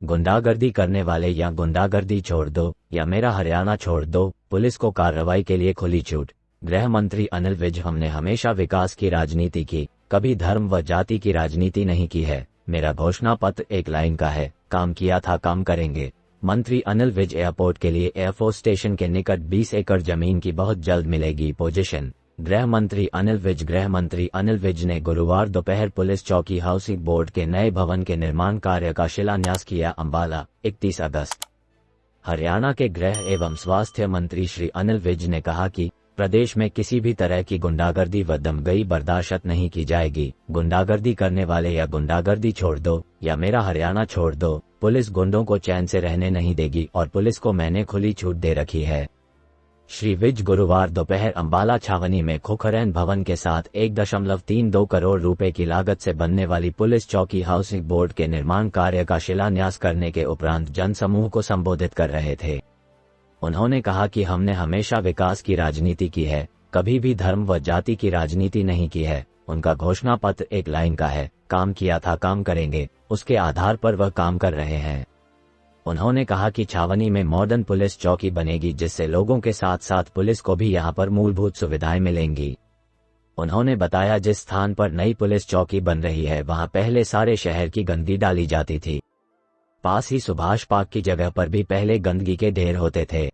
गुंडागर्दी करने वाले या गुंडागर्दी छोड़ दो या मेरा हरियाणा छोड़ दो, पुलिस को कार्रवाई के लिए खुली छूट। गृह मंत्री अनिल विज, हमने हमेशा विकास की राजनीति की, कभी धर्म व जाति की राजनीति नहीं की है। मेरा घोषणा पत्र एक लाइन का है, काम किया था काम करेंगे। मंत्री अनिल विज, एयरपोर्ट के लिए एयरफोर्स स्टेशन के निकट 20 एकड़ जमीन की बहुत जल्द मिलेगी पोजीशन। गृह मंत्री अनिल विज ने गुरुवार दोपहर पुलिस चौकी हाउसिंग बोर्ड के नए भवन के निर्माण कार्य का शिलान्यास किया। अंबाला, 31 अगस्त। हरियाणा के गृह एवं स्वास्थ्य मंत्री श्री अनिल विज ने कहा कि प्रदेश में किसी भी तरह की गुंडागर्दी व दमगई बर्दाश्त नहीं की जाएगी। गुंडागर्दी करने वाले या गुंडागर्दी छोड़ दो या मेरा हरियाणा छोड़ दो, पुलिस गुंडों को चैन से रहने नहीं देगी और पुलिस को मैंने खुली छूट दे रखी है। श्री विज गुरुवार दोपहर अंबाला छावनी में खोखरेन भवन के साथ 1.32 करोड़ रुपए की लागत से बनने वाली पुलिस चौकी हाउसिंग बोर्ड के निर्माण कार्य का शिलान्यास करने के उपरांत जनसमूह को संबोधित कर रहे थे। उन्होंने कहा कि हमने हमेशा विकास की राजनीति की है, कभी भी धर्म व जाति की राजनीति नहीं की है। उनका घोषणा पत्र एक लाइन का है, काम किया था काम करेंगे, उसके आधार पर वह काम कर रहे हैं। उन्होंने कहा कि छावनी में मॉडर्न पुलिस चौकी बनेगी, जिससे लोगों के साथ साथ पुलिस को भी यहां पर मूलभूत सुविधाएं मिलेंगी। उन्होंने बताया जिस स्थान पर नई पुलिस चौकी बन रही है वहां पहले सारे शहर की गंदगी डाली जाती थी। पास ही सुभाष पार्क की जगह पर भी पहले गंदगी के ढेर होते थे,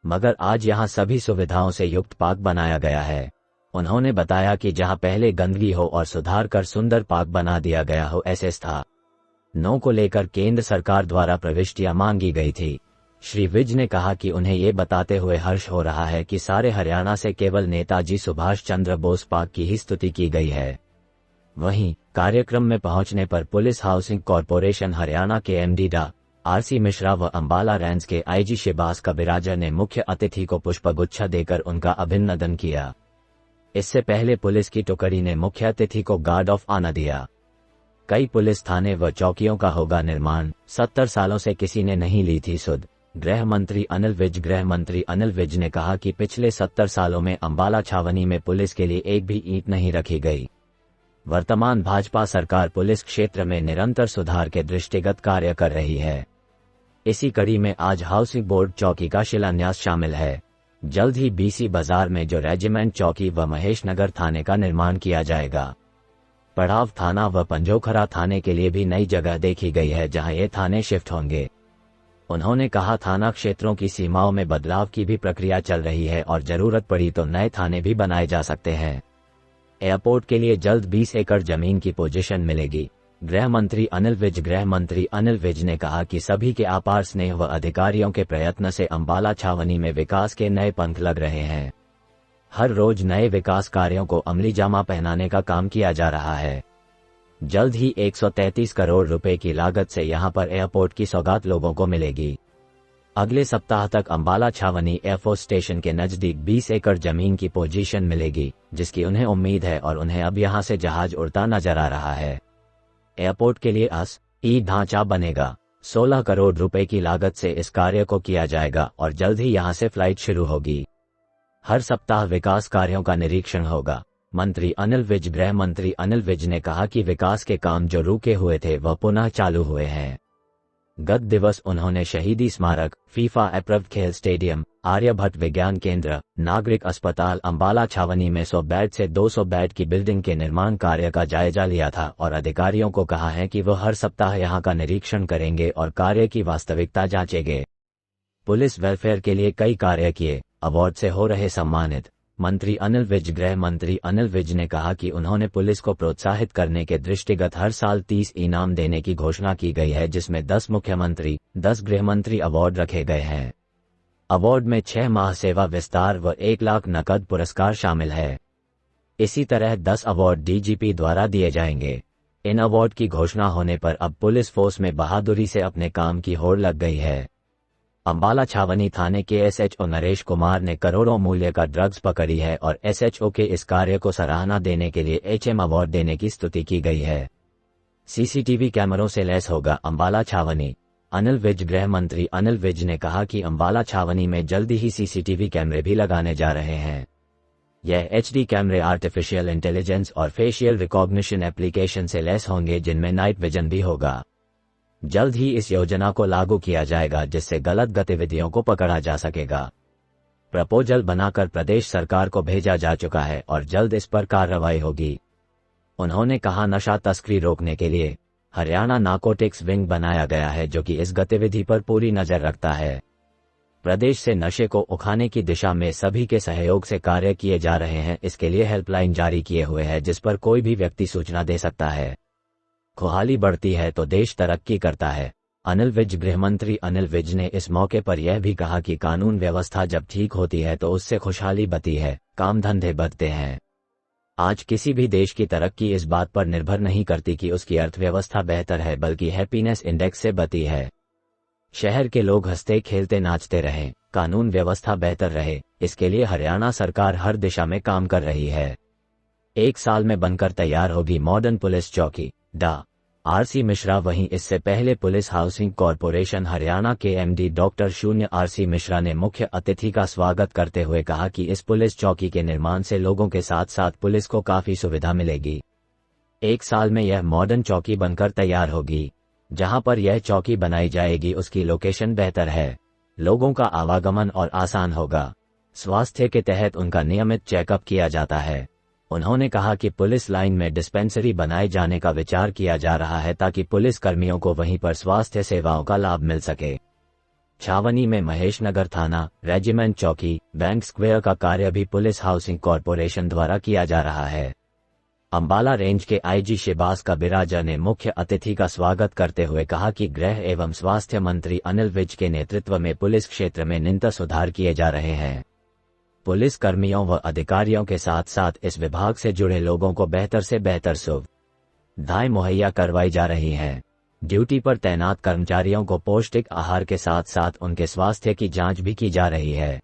मगर आज यहां सभी सुविधाओं से युक्त पार्क बनाया गया है। उन्होंने बताया कि जहां पहले गंदगी हो और सुधार कर सुंदर पार्क बना दिया गया हो, ऐसे स्थानों को लेकर केंद्र सरकार द्वारा प्रविष्टियां मांगी गई थी। श्री विज ने कहा कि उन्हें ये बताते हुए हर्ष हो रहा है कि सारे हरियाणा से केवल नेताजी सुभाष चंद्र बोस पार्क की ही स्तुति की गई है। वहीं कार्यक्रम में पहुंचने पर पुलिस हाउसिंग कॉरपोरेशन हरियाणा के एमडी डा आरसी मिश्रा व अंबाला रेंज के आईजी शिबाज कबिराजा ने मुख्य अतिथि को पुष्पगुच्छा देकर उनका अभिनंदन किया। इससे पहले पुलिस की टुकड़ी ने मुख्य अतिथि को गार्ड ऑफ ऑनर दिया। कई पुलिस थाने व चौकियों का होगा निर्माण, 70 सालों से किसी ने नहीं ली थी सुध। गृह मंत्री अनिल विज ने कहा कि पिछले 70 सालों में अंबाला छावनी में पुलिस के लिए एक भी ईंट नहीं रखी गई। वर्तमान भाजपा सरकार पुलिस क्षेत्र में निरंतर सुधार के दृष्टिगत कार्य कर रही है। इसी कड़ी में आज हाउसिंग बोर्ड चौकी का शिलान्यास शामिल है। जल्द ही बीसी बाजार में जो रेजिमेंट चौकी व महेश नगर थाने का निर्माण किया जाएगा। पड़ाव थाना व पंजोखरा थाने के लिए भी नई जगह देखी गई है जहां ये थाने शिफ्ट होंगे। उन्होंने कहा थाना क्षेत्रों की सीमाओं में बदलाव की भी प्रक्रिया चल रही है और जरूरत पड़ी तो नए थाने भी बनाए जा सकते हैं। एयरपोर्ट के लिए जल्द 20 एकड़ जमीन की पोजीशन मिलेगी। गृह मंत्री अनिल विज ने कहा कि सभी के अपार स्नेह व अधिकारियों के प्रयत्न से अंबाला छावनी में विकास के नए पंख लग रहे हैं। हर रोज नए विकास कार्यों को अमली जामा पहनाने का काम किया जा रहा है। जल्द ही 133 करोड़ रुपए की लागत से यहां पर एयरपोर्ट की सौगात लोगों को मिलेगी। अगले सप्ताह तक अंबाला छावनी एयरफोर्स स्टेशन के नजदीक 20 एकड़ जमीन की पोजीशन मिलेगी, जिसकी उन्हें उम्मीद है और उन्हें अब यहां से जहाज उड़ता नजर आ रहा है। एयरपोर्ट के लिए ई ढांचा बनेगा। 16 करोड़ रुपए की लागत से इस कार्य को किया जाएगा और जल्द ही यहां से फ्लाइट शुरू होगी। हर सप्ताह विकास कार्यों का निरीक्षण होगा। गृह मंत्री अनिल विज ने कहा कि विकास के काम जो रुके हुए थे वह पुनः चालू हुए हैं। गत दिवस उन्होंने शहीदी स्मारक, फीफा अप्रूव्ड खेल स्टेडियम, आर्यभट्ट विज्ञान केंद्र, नागरिक अस्पताल अंबाला छावनी में 100 बेड से 200 बेड की बिल्डिंग के निर्माण कार्य का जायजा लिया था और अधिकारियों को कहा है कि वह हर सप्ताह यहां का निरीक्षण करेंगे और कार्य की वास्तविकता जांचेंगे। पुलिस वेलफेयर के लिए कई कार्य किए, अवार्ड से हो रहे सम्मानित। गृह मंत्री अनिल विज ने कहा कि उन्होंने पुलिस को प्रोत्साहित करने के दृष्टिगत हर साल 30 इनाम देने की घोषणा की गई है, जिसमें 10 मुख्यमंत्री, 10 गृहमंत्री अवार्ड रखे गए हैं। अवार्ड में 6 माह सेवा विस्तार व 1 लाख नकद पुरस्कार शामिल है। इसी तरह 10 अवार्ड डीजीपी द्वारा दिए जाएंगे। इन अवार्ड की घोषणा होने पर अब पुलिस फोर्स में बहादुरी से अपने काम की होड़ लग गई है। अंबाला छावनी थाने के एसएचओ नरेश कुमार ने करोड़ों मूल्य का ड्रग्स पकड़ी है और एसएचओ के इस कार्य को सराहना देने के लिए एचएम अवार्ड देने की स्तुति की गई है। सीसीटीवी कैमरों से लैस होगा अंबाला छावनी। गृह मंत्री अनिल विज ने कहा कि अंबाला छावनी में जल्दी ही सीसीटीवी कैमरे भी लगाने जा रहे हैं। यह एचडी कैमरे आर्टिफिशियल इंटेलिजेंस और फेशियल रिकॉग्निशन एप्लीकेशन से लैस होंगे, जिनमें नाइट विजन भी होगा। जल्द ही इस योजना को लागू किया जाएगा जिससे गलत गतिविधियों को पकड़ा जा सकेगा। प्रपोजल बनाकर प्रदेश सरकार को भेजा जा चुका है और जल्द इस पर कार्रवाई होगी। उन्होंने कहा, नशा तस्करी रोकने के लिए हरियाणा नारकोटिक्स विंग बनाया गया है जो कि इस गतिविधि पर पूरी नजर रखता है। प्रदेश से नशे को उखाने की दिशा में सभी के सहयोग से कार्य किए जा रहे हैं। इसके लिए हेल्पलाइन जारी किए हुए है जिस पर कोई भी व्यक्ति सूचना दे सकता है। खुशहाली बढ़ती है तो देश तरक्की करता है। अनिल विज। गृह मंत्री अनिल विज ने इस मौके पर यह भी कहा कि कानून व्यवस्था जब ठीक होती है तो उससे खुशहाली बढ़ती है, काम धंधे बढ़ते हैं। आज किसी भी देश की तरक्की इस बात पर निर्भर नहीं करती कि उसकी अर्थव्यवस्था बेहतर है, बल्कि हैप्पीनेस इंडेक्स से बढ़ती है। शहर के लोग हंसते खेलते नाचते रहें, कानून व्यवस्था बेहतर रहे, इसके लिए हरियाणा सरकार हर दिशा में काम कर रही है। 1 साल में बनकर तैयार होगी मॉडर्न पुलिस चौकी। डा. आर.सी. मिश्रा। वहीं इससे पहले पुलिस हाउसिंग कॉरपोरेशन हरियाणा के एमडी डॉक्टर शून्य आर.सी. मिश्रा ने मुख्य अतिथि का स्वागत करते हुए कहा कि इस पुलिस चौकी के निर्माण से लोगों के साथ साथ पुलिस को काफी सुविधा मिलेगी। 1 साल में यह मॉडर्न चौकी बनकर तैयार होगी। जहां पर यह चौकी बनाई जाएगी उसकी लोकेशन बेहतर है, लोगों का आवागमन और आसान होगा। स्वास्थ्य के तहत उनका नियमित चेकअप किया जाता है। उन्होंने कहा कि पुलिस लाइन में डिस्पेंसरी बनाए जाने का विचार किया जा रहा है ताकि पुलिस कर्मियों को वहीं पर स्वास्थ्य सेवाओं का लाभ मिल सके। छावनी में महेश नगर थाना, रेजिमेंट चौकी, बैंक स्क्वायर का कार्य भी पुलिस हाउसिंग कॉरपोरेशन द्वारा किया जा रहा है। अंबाला रेंज के आईजी शिबास का बिराजा ने मुख्य अतिथि का स्वागत करते हुए कहा कि गृह एवं स्वास्थ्य मंत्री अनिल विज के नेतृत्व में पुलिस क्षेत्र में निरंतर सुधार किए जा रहे हैं। पुलिस कर्मियों व अधिकारियों के साथ साथ इस विभाग से जुड़े लोगों को बेहतर से बेहतर सुविधाएं मुहैया करवाई जा रही हैं। ड्यूटी पर तैनात कर्मचारियों को पौष्टिक आहार के साथ साथ उनके स्वास्थ्य की जांच भी की जा रही है।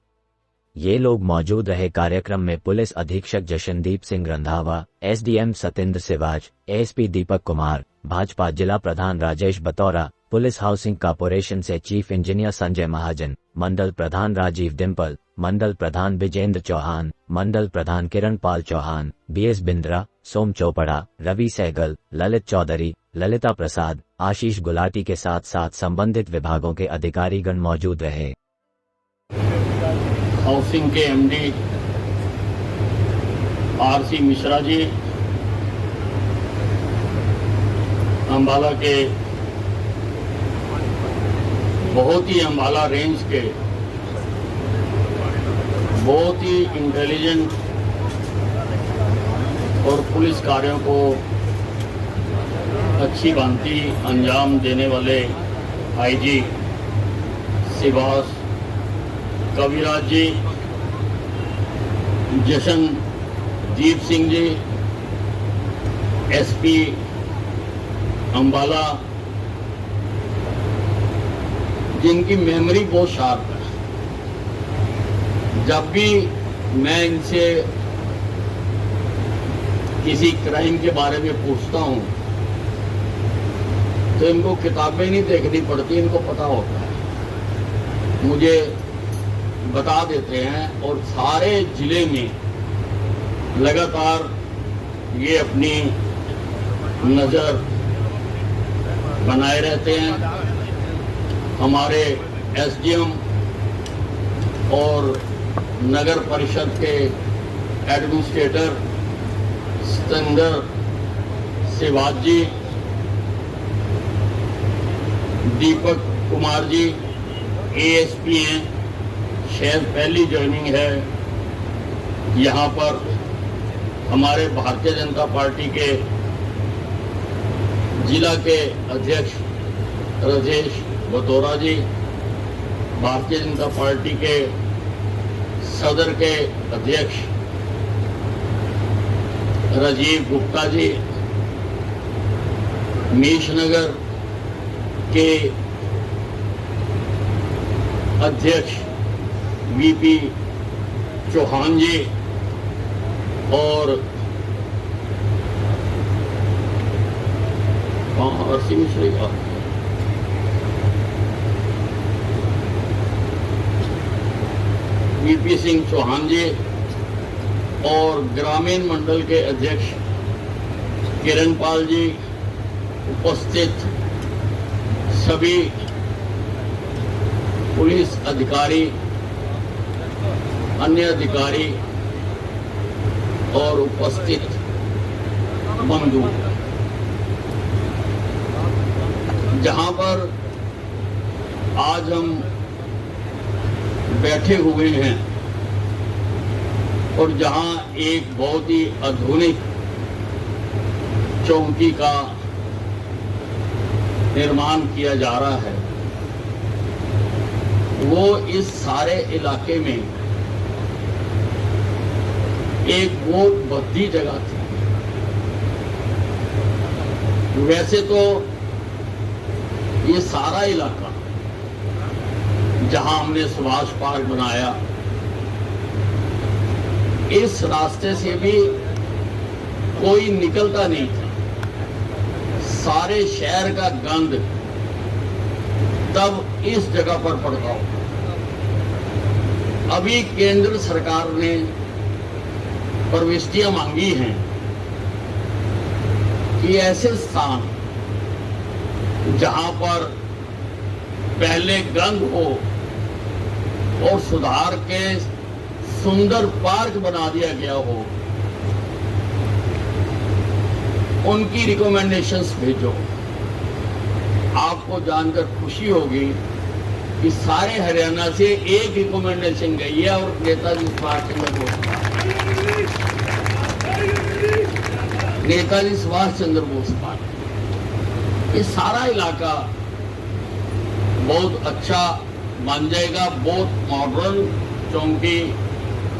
ये लोग मौजूद रहे कार्यक्रम में पुलिस अधीक्षक जशनदीप सिंह रंधावा, एसडीएम सतेंद्र सिवाज, एएसपी दीपक कुमार, भाजपा जिला प्रधान Rajesh Batora, police housing corporation से चीफ इंजीनियर संजय महाजन, मंडल प्रधान राजीव डिम्पल, मंडल प्रधान विजेंद्र चौहान, मंडल प्रधान किरण पाल चौहान, बीएस बिंद्रा, सोम चोपड़ा, रवि सहगल, ललित चौधरी, ललिता प्रसाद, आशीष गुलाटी के साथ साथ संबंधित विभागों के अधिकारीगण मौजूद रहे। हाउसिंग के एमडी आर.सी. मिश्रा जी, अंबाला के बहुत ही अंबाला रेंज के बहुत ही इंटेलिजेंट और पुलिस कार्यों को अच्छी भांति अंजाम देने वाले आईजी शिबास कविराज जी, जशनदीप सिंह जी, एसपी अंबाला, जिनकी मेमोरी बहुत शार्प है। जब भी मैं इनसे किसी क्राइम के बारे में पूछता हूं तो इनको किताबें नहीं देखनी पड़ती, इनको पता होता है, मुझे बता देते हैं और सारे जिले में लगातार ये अपनी नजर बनाए रहते हैं। हमारे एसडीएम और नगर परिषद के एडमिनिस्ट्रेटर सतेंद्र सिवाज जी, दीपक कुमार जी एएसपी हैं, शायद पहली ज्वाइनिंग है यहाँ पर। हमारे भारतीय जनता पार्टी के जिला के अध्यक्ष राजेश बतौरा जी, भारतीय जनता पार्टी के सदर के अध्यक्ष राजीव गुप्ता जी, मीशनगर के अध्यक्ष वीपी चौहान जी और आर.सी. मिश्रा वीपी सिंह चौहान जी और ग्रामीण मंडल के अध्यक्ष किरण पाल जी उपस्थित सभी पुलिस अधिकारी, अन्य अधिकारी और उपस्थित बंधु, जहां पर आज हम बैठे हुए हैं और जहां एक बहुत ही आधुनिक चौकी का निर्माण किया जा रहा है, वो इस सारे इलाके में एक बहुत भद्दी जगह थी। वैसे तो ये सारा इलाका जहां हमने सुभाष पार्क बनाया, इस रास्ते से भी कोई निकलता नहीं था। सारे शहर का गंद तब इस जगह पर पड़ता हो। अभी केंद्र सरकार ने प्रविष्टियां मांगी हैं कि ऐसे स्थान जहां पर पहले गंद हो और सुधार के सुंदर पार्क बना दिया गया हो, उनकी रिकमेंडेशंस भेजो। आपको जानकर खुशी होगी कि सारे हरियाणा से एक रिकमेंडेशन गई है और नेताजी सुभाष चंद्र बोस, नेताजी सुभाष चंद्र बोस पार्क। ये सारा इलाका बहुत अच्छा बन जाएगा। बहुत मॉडर्न चौकी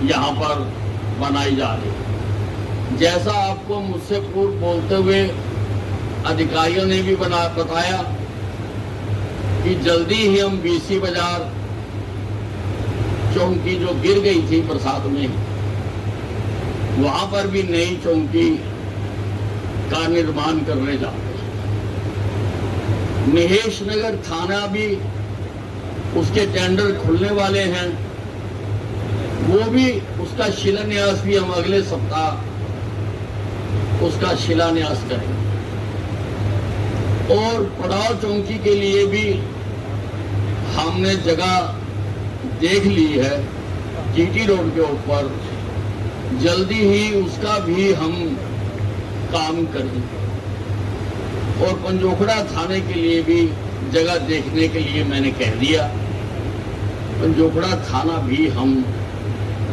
यहाँ पर बनाई जा रही है। जैसा आपको मुझसे पूर्व बोलते हुए अधिकारियों ने भी बताया कि जल्दी ही हम बीसी बाजार चौकी जो गिर गई थी बरसात में, वहां पर भी नई चौकी का निर्माण करने जा रहे हैं। महेश नगर थाना भी उसके टेंडर खुलने वाले हैं, वो भी उसका शिलान्यास भी हम अगले सप्ताह उसका शिलान्यास करेंगे। और पड़ाव चौकी के लिए भी हमने जगह देख ली है जीटी रोड के ऊपर, जल्दी ही उसका भी हम काम करेंगे। और पंजोखड़ा थाने के लिए भी जगह देखने के लिए मैंने कह दिया, पंजोखड़ा थाना भी हम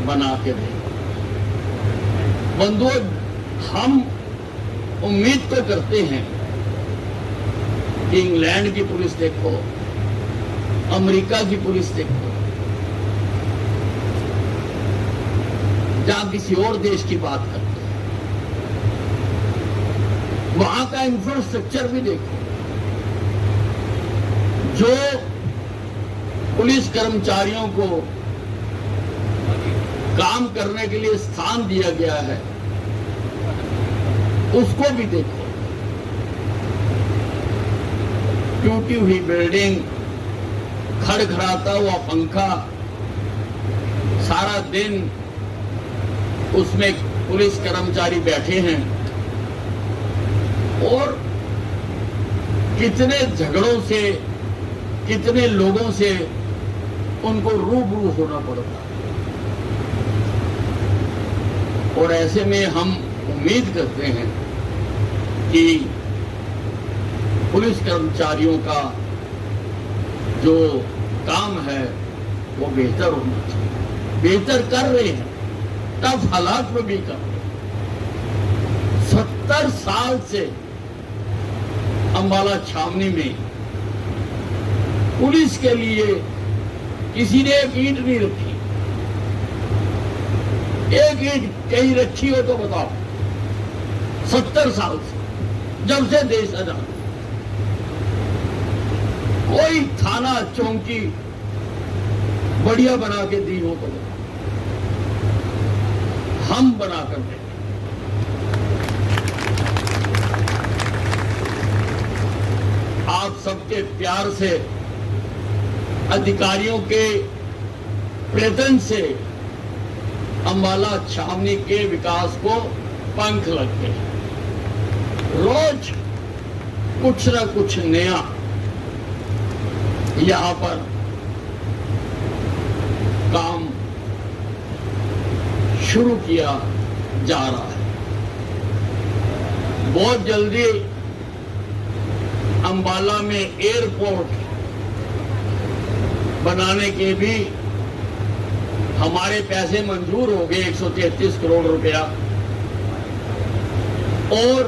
बना के देंगे। बंधुओं, हम उम्मीद तो करते हैं कि इंग्लैंड की पुलिस देखो, अमेरिका की पुलिस देखो, जहां किसी और देश की बात करते हैं, वहां का इंफ्रास्ट्रक्चर भी देखो। जो पुलिस कर्मचारियों को काम करने के लिए स्थान दिया गया है, उसको भी देखो। टूटी हुई बिल्डिंग, खड़खड़ाता हुआ पंखा, सारा दिन उसमें पुलिस कर्मचारी बैठे हैं और कितने झगड़ों से, कितने लोगों से उनको रूबरू होना पड़ता। और ऐसे में हम उम्मीद करते हैं कि पुलिस कर्मचारियों का जो काम है वो बेहतर होना चाहिए। बेहतर कर रहे हैं, टफ हालात में भी कर रहे हैं। 70 साल से अंबाला छावनी में पुलिस के लिए किसी ने एक ईंट नहीं रखी। एक ईंट कहीं रखी हो तो बताओ। 70 साल से, जब से देश आजाद, कोई थाना चौकी बढ़िया बना के दी हो तो बताओ। हम बना कर देंगे। आप सबके प्यार से, अधिकारियों के प्रयत्न से अंबाला छावनी के विकास को पंख लग गए। रोज कुछ न कुछ नया यहां पर काम शुरू किया जा रहा है। बहुत जल्दी अंबाला में एयरपोर्ट बनाने के भी हमारे पैसे मंजूर हो गए, 133 करोड़ रुपया। और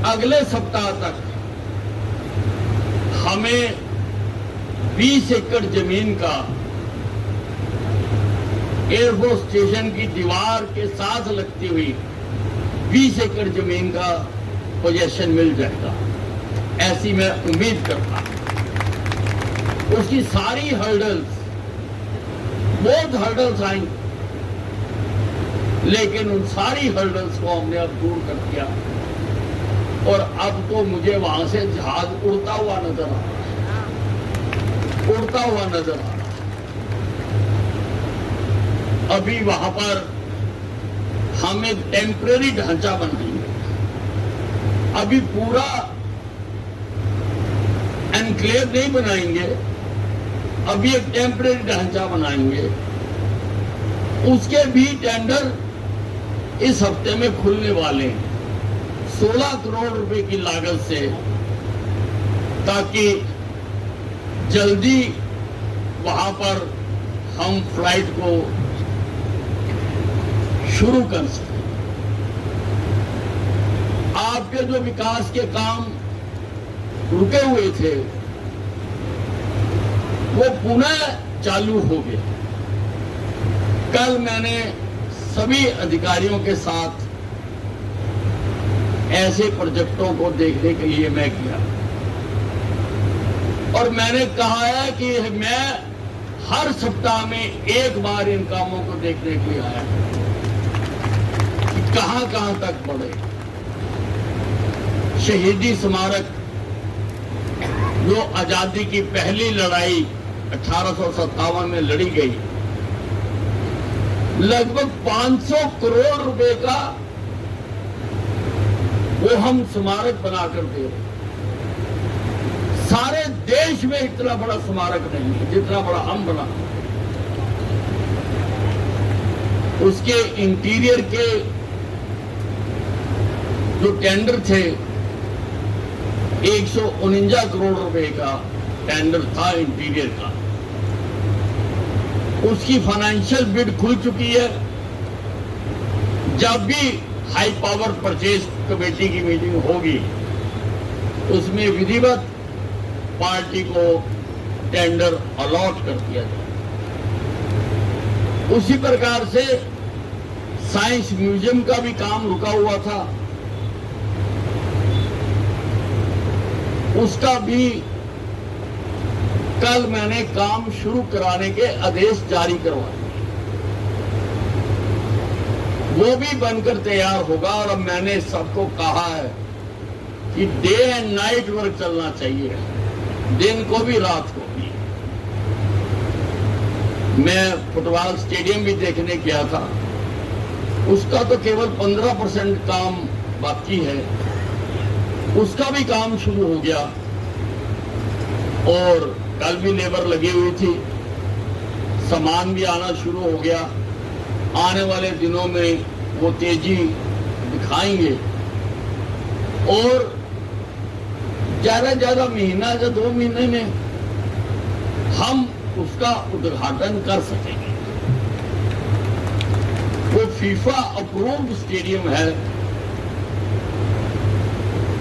अगले सप्ताह तक हमें 20 एकड़ जमीन का एयरफोर्स स्टेशन की दीवार के साथ लगती हुई 20 एकड़ जमीन का पोजेशन मिल जाएगा, ऐसी मैं उम्मीद करता हूं। उसकी सारी हर्डल्स, बहुत हर्डल्स आई, लेकिन उन सारी हर्डल्स को हमने अब दूर कर दिया और अब तो मुझे वहां से जहाज उड़ता हुआ नजर आ रहा है, उड़ता हुआ नजर आ रहा है। अभी वहां पर हम एक टेम्परेरी ढांचा बनाएंगे। अभी पूरा एनक्लेव नहीं बनाएंगे, अभी एक टेम्परेरी ढांचा बनाएंगे। उसके भी टेंडर इस हफ्ते में खुलने वाले हैं, 16 करोड़ रुपए की लागत से, ताकि जल्दी वहां पर हम फ्लाइट को शुरू कर सकें। आपके जो विकास के काम रुके हुए थे वो पुनः चालू हो गए। कल मैंने सभी अधिकारियों के साथ ऐसे प्रोजेक्टों को देखने के लिए मैं गया और मैंने कहा है कि मैं हर सप्ताह में एक बार इन कामों को देखने के लिए आया कि कहां तक बढ़े। शहीदी स्मारक, जो आजादी की पहली लड़ाई 1857 में लड़ी गई, लगभग 500 करोड़ रुपए का वो हम स्मारक बनाकर दे रहे। सारे देश में इतना बड़ा स्मारक नहीं है जितना बड़ा हम बना। उसके इंटीरियर के जो टेंडर थे, 149 करोड़ रुपए का टेंडर था इंटीरियर का। उसकी फाइनेंशियल बिड खुल चुकी है। जब भी हाई पावर परचेज कमेटी की मीटिंग होगी, उसमें विधिवत पार्टी को टेंडर अलॉट कर दिया जाए। उसी प्रकार से साइंस म्यूजियम का भी काम रुका हुआ था, उसका भी कल मैंने काम शुरू कराने के आदेश जारी करवाए। वो भी बनकर तैयार होगा और अब मैंने सबको कहा है कि डे एंड नाइट वर्क चलना चाहिए, दिन को भी रात को भी। मैं फुटबॉल स्टेडियम भी देखने गया था, उसका तो केवल 15% काम बाकी है, उसका भी काम शुरू हो गया और कल भी लेबर लगी हुई थी, सामान भी आना शुरू हो गया। आने वाले दिनों में वो तेजी दिखाएंगे और ज्यादा महीना या 2 महीने में हम उसका उद्घाटन कर सकेंगे। वो फीफा अप्रूव्ड स्टेडियम है।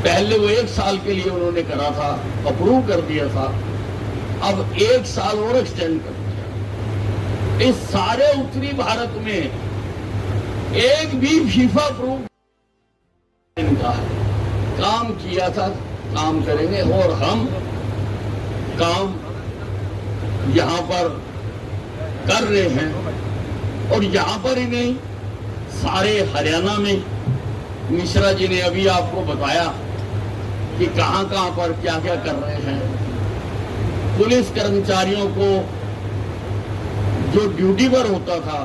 पहले वो 1 साल के लिए उन्होंने करा था, अप्रूव कर दिया था, अब 1 साल और एक्सटेंड कर दिया। इस सारे उत्तरी भारत में एक भी फीफा अप्रूव इनका है। काम किया था, काम करेंगे और हम काम यहां पर कर रहे हैं। और यहां पर ही नहीं, सारे हरियाणा में मिश्रा जी ने अभी आपको बताया कि कहां पर क्या क्या कर रहे हैं। पुलिस कर्मचारियों को जो ड्यूटी पर होता था,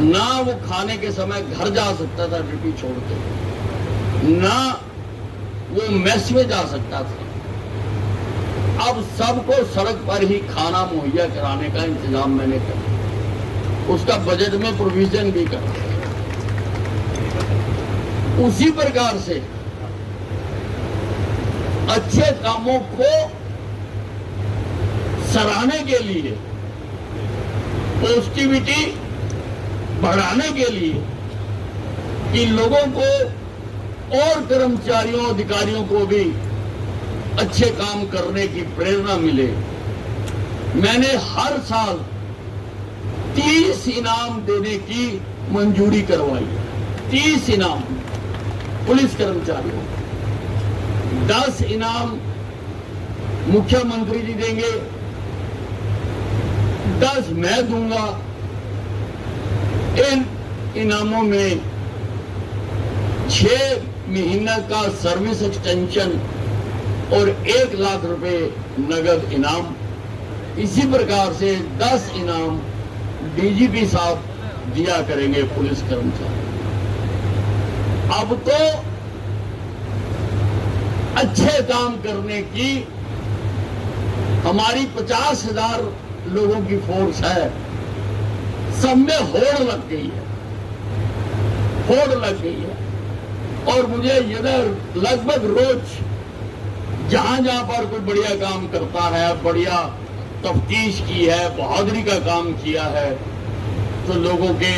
ना वो खाने के समय घर जा सकता था ड्यूटी छोड़ के, ना वो मेस में जा सकता था। अब सबको सड़क पर ही खाना मुहैया कराने का इंतजाम मैंने किया, उसका बजट में प्रोविजन भी करा। उसी प्रकार से अच्छे कामों को सराहने के लिए, पॉजिटिविटी बढ़ाने के लिए कि लोगों को और कर्मचारियों अधिकारियों को भी अच्छे काम करने की प्रेरणा मिले, मैंने हर साल 30 इनाम देने की मंजूरी करवाई। 30 इनाम पुलिस कर्मचारियों, 10 इनाम मुख्यमंत्री जी देंगे, 10 मैं दूंगा। इन इनामों में 6 महीने का सर्विस एक्सटेंशन और 1 लाख रुपए नगद इनाम। इसी प्रकार से 10 इनाम डीजीपी साहब दिया करेंगे पुलिस कर्मचारी। अब तो अच्छे काम करने की हमारी 50,000 लोगों की फोर्स है, सब में होड़ लग गई है, होड़ लग गई है। और मुझे इधर लगभग रोज जहां जहां पर कोई बढ़िया काम करता है, बढ़िया तफ्तीश की है, बहादुरी का काम किया है, तो लोगों के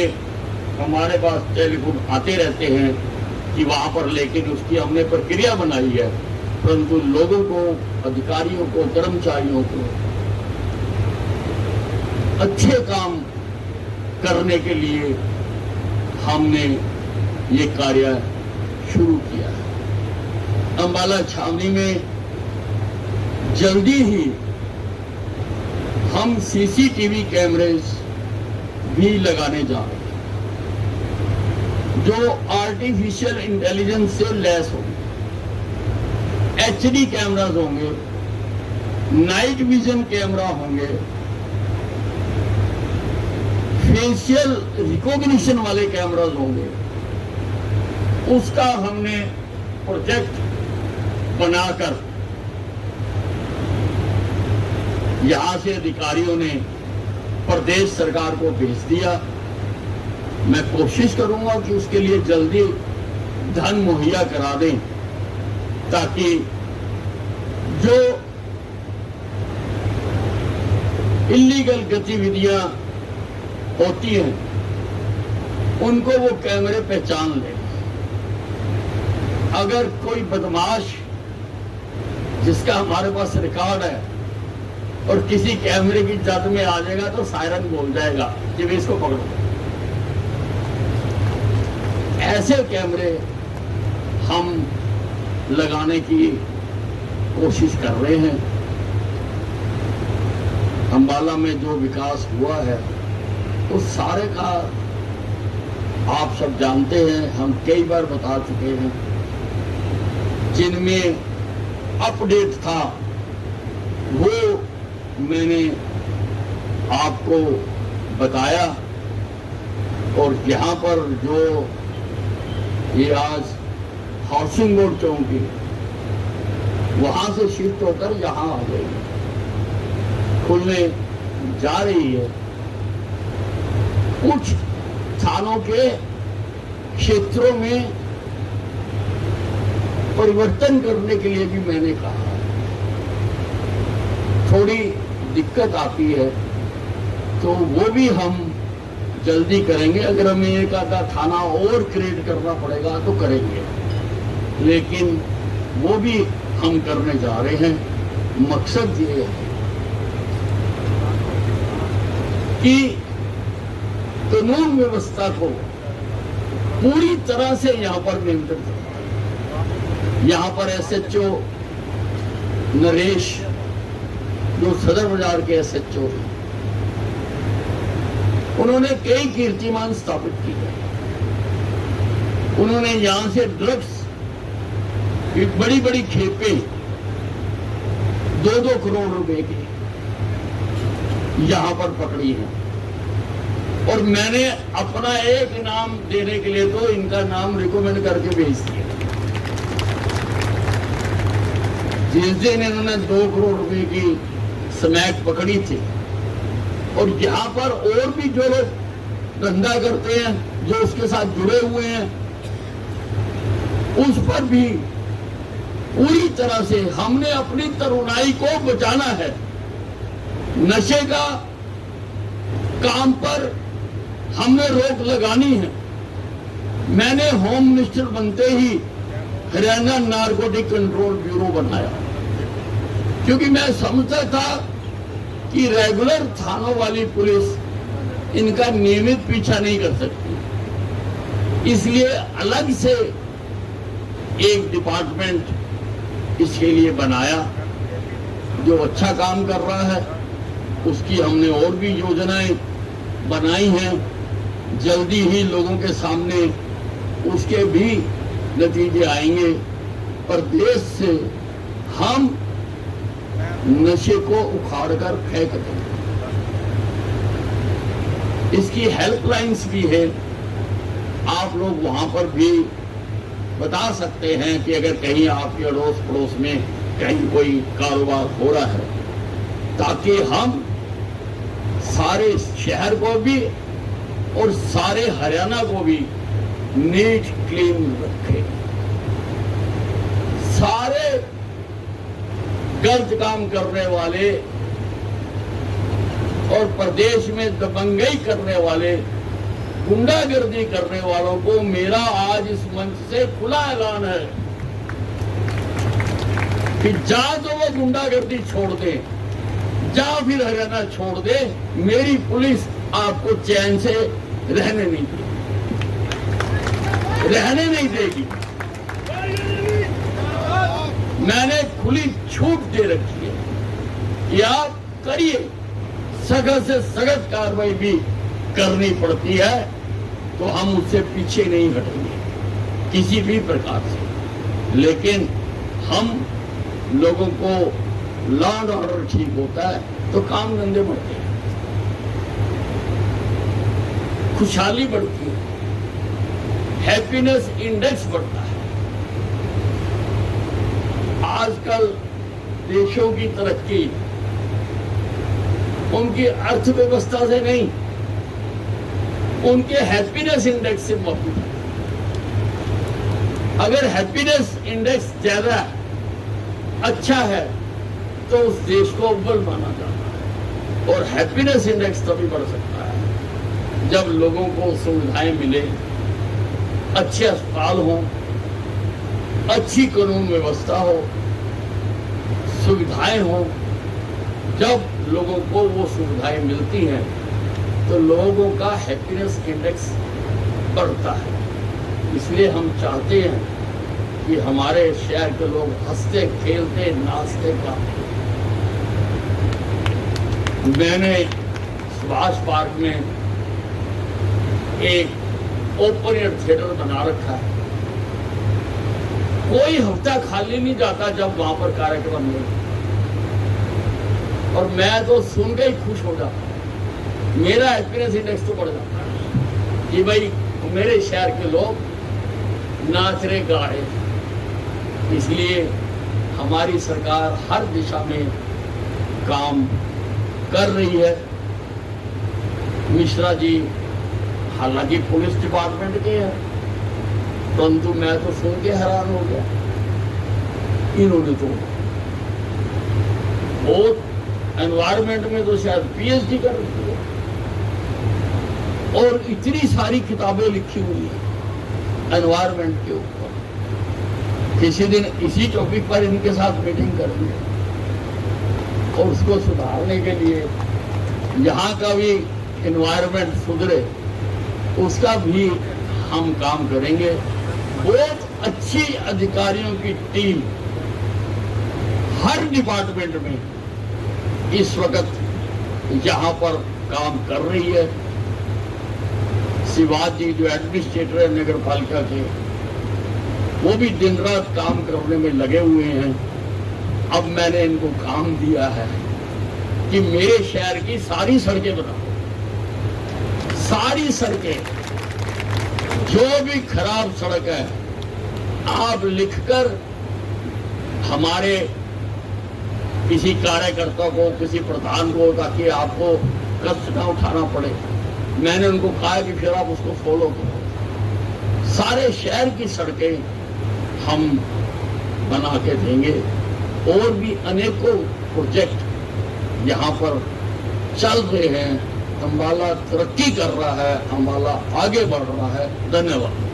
हमारे पास टेलीफोन आते रहते हैं कि वहां पर, लेकिन उसकी हमने प्रक्रिया बनाई है, परंतु लोगों को, अधिकारियों को, कर्मचारियों को अच्छे काम करने के लिए हमने ये कार्य शुरू किया है। अंबाला छावनी में जल्दी ही हम सीसीटीवी कैमरेज भी लगाने जा रहे हैं, जो आर्टिफिशियल इंटेलिजेंस से लैस होंगे। एचडी कैमराज होंगे, नाइट विजन कैमरा होंगे, फेशियल रिकॉग्निशन वाले कैमराज होंगे। उसका हमने प्रोजेक्ट बनाकर यहां से अधिकारियों ने प्रदेश सरकार को भेज दिया। मैं कोशिश करूंगा कि उसके लिए जल्दी धन मुहैया करा दें, ताकि जो इल्लीगल गतिविधियां होती हैं उनको वो कैमरे पहचान ले। अगर कोई बदमाश जिसका हमारे पास रिकॉर्ड है और किसी कैमरे की जद में आ जाएगा तो सायरन बोल जाएगा कि वे इसको पकड़ो। ऐसे कैमरे हम लगाने की कोशिश कर रहे हैं। अंबाला में जो विकास हुआ है उस सारे का आप सब जानते हैं, हम कई बार बता चुके हैं। जिनमें अपडेट था वो मैंने आपको बताया, और यहाँ पर जो ये आज हाउसिंग बोर्ड चौकी वहां से शिफ्ट होकर यहाँ आ गई, खुलने जा रही है। कुछ थानों के क्षेत्रों में परिवर्तन करने के लिए भी मैंने कहा। थोड़ी दिक्कत आती है तो वो भी हम जल्दी करेंगे। अगर हमें एक आधा थाना और क्रिएट करना पड़ेगा तो करेंगे, लेकिन वो भी हम करने जा रहे हैं। मकसद ये है कि कानून व्यवस्था को पूरी तरह से यहां पर नियंत्रित करना है। यहां पर एसएचओ नरेश, जो सदर बाजार के एसएचओ हैं, उन्होंने कई कीर्तिमान स्थापित किए। उन्होंने यहां से ड्रग्स की बड़ी बड़ी खेपें 2-2 करोड़ रुपए की यहां पर पकड़ी है। और मैंने अपना एक इनाम देने के लिए तो इनका नाम रिकमेंड करके भेज दिया। जिस दिन इन्होंने 2 करोड़ रुपए की स्मैक पकड़ी थी, और यहाँ पर और भी जो लोग धंधा करते हैं, जो उसके साथ जुड़े हुए हैं, उस पर भी पूरी तरह से हमने अपनी तरुणाई को बचाना है। नशे का काम पर हमने रोक लगानी है। मैंने होम मिनिस्टर बनते ही हरियाणा नारकोटिक कंट्रोल ब्यूरो बनाया, क्योंकि मैं समझता था कि रेगुलर थानों वाली पुलिस इनका नियमित पीछा नहीं कर सकती, इसलिए अलग से एक डिपार्टमेंट इसके लिए बनाया जो अच्छा काम कर रहा है। उसकी हमने और भी योजनाएं बनाई हैं, जल्दी ही लोगों के सामने उसके भी नतीजे आएंगे। प्रदेश से हम नशे को उखाड़कर फेंक देंगे। इसकी हेल्पलाइंस भी है, आप लोग वहां पर भी बता सकते हैं कि अगर कहीं आपके अड़ोस पड़ोस में कहीं कोई कारोबार हो रहा है, ताकि हम सारे शहर को भी और सारे हरियाणा को भी नीट क्लीन रखें। सारे गलत काम करने वाले और प्रदेश में दबंगई करने वाले, गुंडागर्दी करने वालों को मेरा आज इस मंच से खुला ऐलान है कि जा तो वो गुंडागर्दी छोड़ दे, जा फिर हरियाणा छोड़ दे। मेरी पुलिस आपको चैन से रहने नहीं देगी। मैंने खुली छूट दे रखी है कि आप करिए, सख्त से सख्त कार्रवाई भी करनी पड़ती है तो हम उससे पीछे नहीं हटेंगे किसी भी प्रकार से। लेकिन हम लोगों को लॉ एंड ऑर्डर ठीक होता है तो काम धंधे बढ़ते हैं, खुशहाली बढ़ती है, हैप्पीनेस इंडेक्स बढ़ता है। आजकल देशों की तरक्की उनकी अर्थव्यवस्था से नहीं, उनके हैप्पीनेस इंडेक्स से मौजूद है। अगर हैप्पीनेस इंडेक्स ज्यादा अच्छा है तो उस देश को अव्वल माना जाता है, और हैप्पीनेस इंडेक्स तभी बढ़ सकता है जब लोगों को सुविधाएं मिले, अच्छे अस्पताल हो, अच्छी कानून व्यवस्था हो, सुविधाएं हो। जब लोगों को वो सुविधाएं मिलती हैं तो लोगों का हैप्पीनेस इंडेक्स बढ़ता है। इसलिए हम चाहते हैं कि हमारे शहर के लोग हंसते खेलते नाचते गाते। मैंने सुभाष पार्क में एक ओपन एयर थिएटर बना रखा है, कोई हफ्ता खाली नहीं जाता जब वहां पर कार्यक्रम नहीं, और मैं तो सुन के ही खुश हो जाता हूं। मेरा हैप्पीनेस इंडेक्स तो बढ़ जाता है कि भाई मेरे शहर के लोग नाच रहे गा रहे। इसलिए हमारी सरकार हर दिशा में काम कर रही है। मिश्रा जी हालांकि पुलिस डिपार्टमेंट के हैं, परंतु मैं तो सुन के हैरान हो गया। इन्होंने तो बहुत एनवायरमेंट में तो शायद पीएचडी कर रखी है, और इतनी सारी किताबें लिखी हुई है एनवायरमेंट के ऊपर। किसी दिन इसी टॉपिक पर इनके साथ मीटिंग करेंगे और उसको सुधारने के लिए यहाँ का भी एनवायरमेंट सुधरे, उसका भी हम काम करेंगे। बहुत अच्छी अधिकारियों की टीम हर डिपार्टमेंट में इस वक्त यहाँ पर काम कर रही है। शिवाजी जी जो एडमिनिस्ट्रेटर है नगर पालिका के, वो भी दिन रात काम करने में लगे हुए हैं। अब मैंने इनको काम दिया है कि मेरे शहर की सारी सड़कें बनाओ, सारी सड़कें, जो भी खराब सड़क है आप लिखकर हमारे किसी कार्यकर्ता को, किसी प्रधान को, ताकि आपको कष्ट ना उठाना पड़े। मैंने उनको कहा कि फिर आप उसको फॉलो करो। सारे शहर की सड़कें हम बना के देंगे और भी अनेकों प्रोजेक्ट यहाँ पर चल रहे हैं। अम्बाला तरक्की कर रहा है, अम्बाला आगे बढ़ रहा है। धन्यवाद।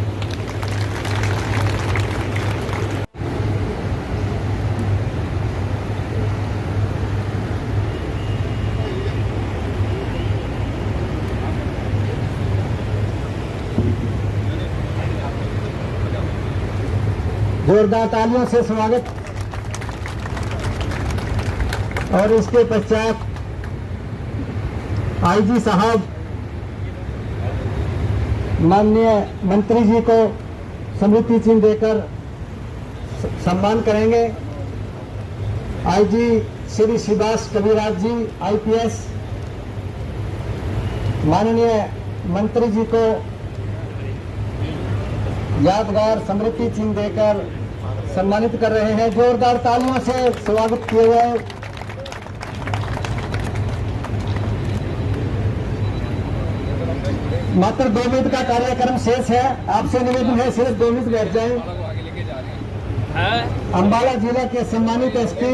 जोरदार तालियों से स्वागत। और इसके पश्चात आईजी साहब माननीय मंत्री जी को स्मृति चिन्ह देकर सम्मान करेंगे। आईजी श्री सुभाष कविराज जी आईपीएस माननीय मंत्री जी को यादगार स्मृति चिन्ह देकर सम्मानित कर रहे हैं। जोरदार तालियों से स्वागत किए गए। मात्र 2 मिनट का कार्यक्रम शेष है। आपसे निवेदन है सिर्फ 2 मिनट बैठ जाएं। अम्बाला जिला के सम्मानित एसपी